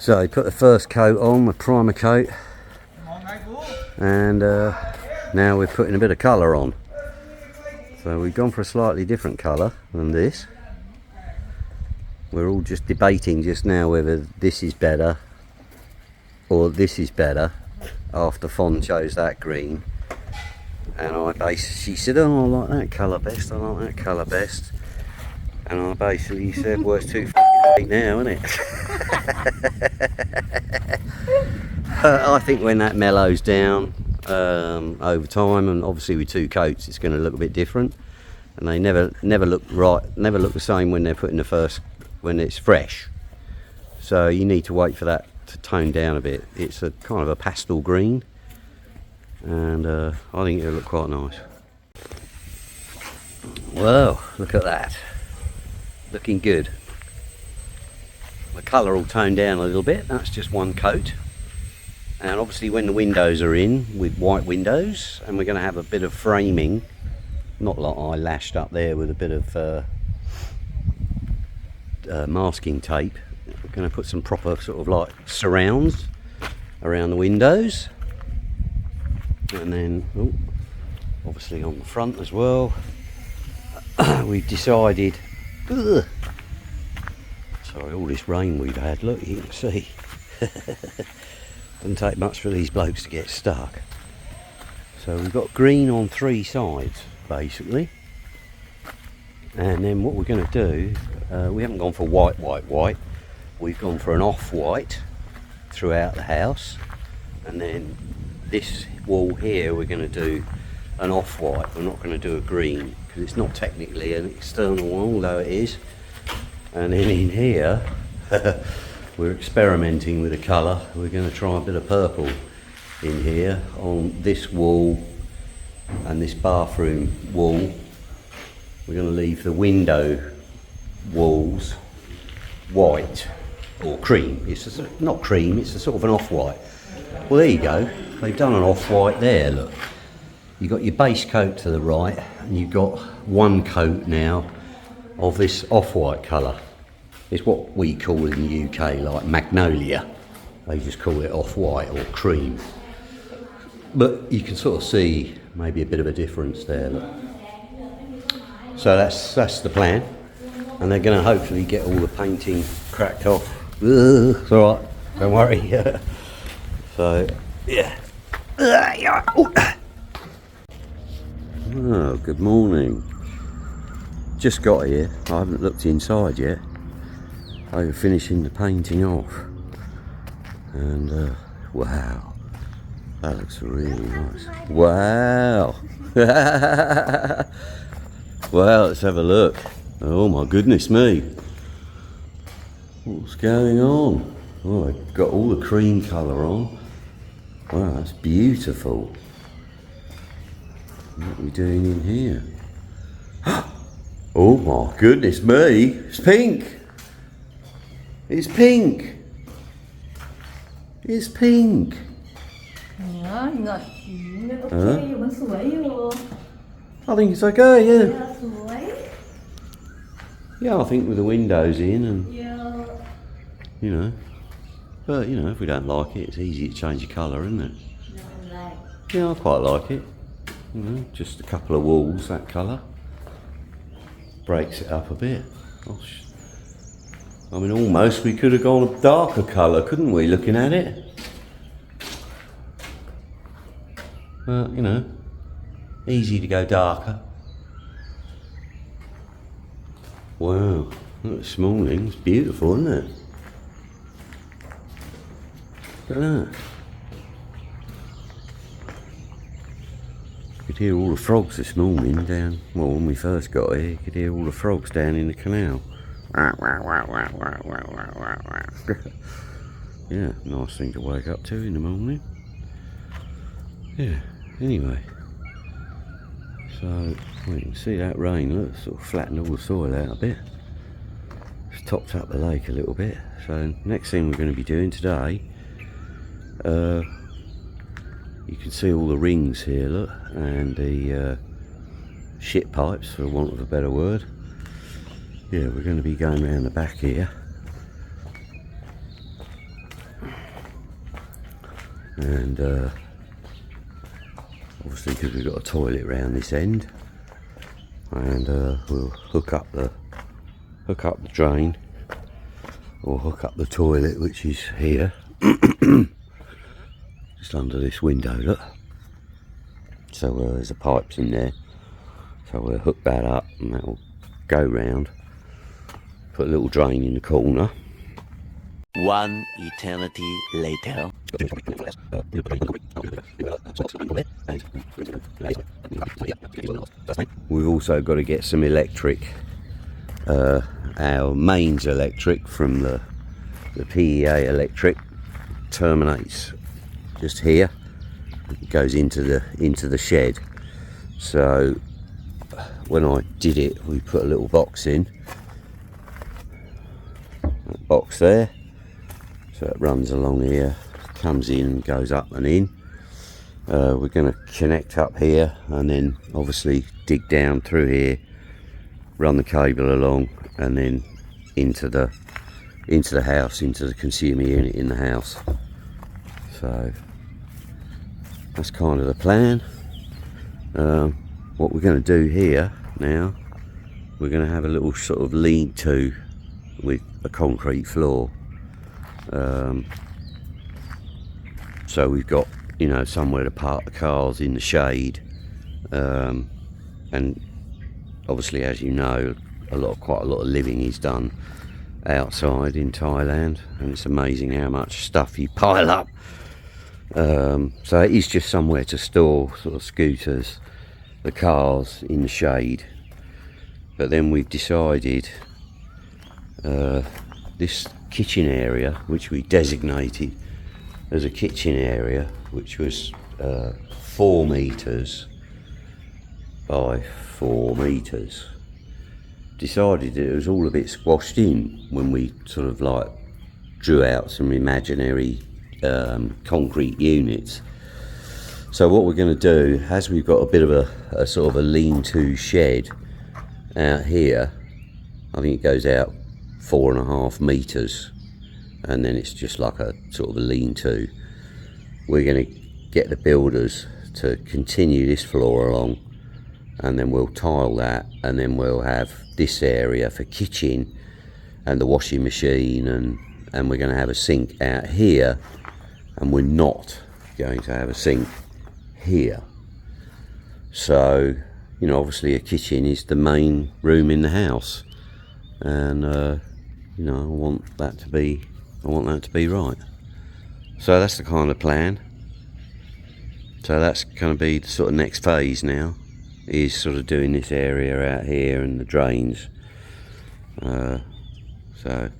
So he put the first coat on, the primer coat, and now we're putting a bit of colour on. So we've gone for a slightly different colour than this. We're all just debating just now whether this is better or this is better, after Fon chose that green. And she said, oh, I like that colour best, I like that colour best. And I basically said, well, it's too f***ing late now, isn't it? I think when that mellows down over time, and obviously with two coats, it's going to look a bit different. And they never look right, never look the same when they're put in the first, when it's fresh. So you need to wait for that to tone down a bit. It's a kind of a pastel green, and I think it'll look quite nice. Whoa, look at that. Looking good. The colour will tone down a little bit. That's just one coat. And obviously when the windows are in, with white windows, and we're going to have a bit of framing, not like I lashed up there with a bit of masking tape. We're going to put some proper sort of like surrounds around the windows. And then, obviously on the front as well, we've decided, sorry, all this rain we've had, look, you can see. Doesn't take much for these blokes to get stuck. So we've got green on three sides, basically. And then what we're going to do, we haven't gone for white. We've gone for an off-white throughout the house. And then this wall here, we're going to do an off-white. We're not going to do a green, because it's not technically an external wall, although it is. And then in here, we're experimenting with the colour. We're going to try a bit of purple in here on this wall and this bathroom wall. We're going to leave the window walls white or cream. It's not cream, it's a sort of an off-white. Well, there you go. They've done an off-white there, look. You've got your base coat to the right, and you've got one coat now of this off-white colour. It's what we call in the UK like magnolia. They just call it off-white or cream. But you can sort of see maybe a bit of a difference there, look. So that's the plan. And they're going to hopefully get all the painting cracked off. It's alright, don't worry. So, yeah. Oh, good morning. Just got here. I haven't looked inside yet. They were finishing the painting off. And, wow. That looks really nice. Wow. Well, let's have a look. Oh my goodness me. What's going on? Oh, they've got all the cream colour on. Wow, that's beautiful. What are we doing in here? Oh my goodness me. It's pink. It's pink. It's pink. Ja, inga fint. Okej, men så är ju. I think it's okay, yeah. Ja, så är. Yeah, I think with the windows in and, Ja. you know. But, you know, if we don't like it, it's easy to change the colour, isn't it? Yeah, I quite like it. You know, just a couple of walls, that colour. Breaks it up a bit. Gosh. I mean, almost we could have gone a darker colour, couldn't we, looking at it? But, you know, easy to go darker. Wow, look, this morning, it's beautiful, isn't it? Look at that. You could hear all the frogs this morning down, well, when we first got here, you could hear all the frogs down in the canal. Yeah, nice thing to wake up to in the morning. Yeah, anyway. So, well, you can see that rain, look, sort of flattened all the soil out a bit. It's topped up the lake a little bit. So, next thing we're going to be doing today, you can see all the rings here, look, and the shit pipes, for want of a better word. Yeah, we're going to be going around the back here and obviously because we've got a toilet round this end, and we'll hook up the drain, or hook up the toilet, which is here just under this window, look. So there's a pipes in there, so we'll hook that up and that will go round, put a little drain in the corner. One eternity later. We've also got to get some electric, our mains electric from the PEA electric terminates just here. It goes into the shed. So when I did it, we put a little box in, that box there, so it runs along here, comes in and goes up and in. We're going to connect up here and then obviously dig down through here, run the cable along, and then into the house, into the consumer unit in the house. So that's kind of the plan. What we're going to do here now, we're going to have a little sort of lean-to with a concrete floor. So we've got, you know, somewhere to park the cars in the shade, and obviously, as you know, quite a lot of living is done outside in Thailand, and it's amazing how much stuff you pile up. So it is just somewhere to store sort of scooters, the cars in the shade. But then we've decided this kitchen area, which we designated as a kitchen area, which was 4 meters by 4 meters, decided that it was all a bit squashed in when we sort of like drew out some imaginary concrete units. So what we're going to do, as we've got a bit of a sort of a lean-to shed out here, I think it goes out 4.5 meters, and then it's just like a sort of a lean-to. We're going to get the builders to continue this floor along, and then we'll tile that, and then we'll have this area for kitchen and the washing machine, and we're going to have a sink out here, and we're not going to have a sink here. So, you know, obviously a kitchen is the main room in the house, and you know, I want that to be right. So that's the kind of plan. So that's going to be the sort of next phase now, is sort of doing this area out here and the drains. So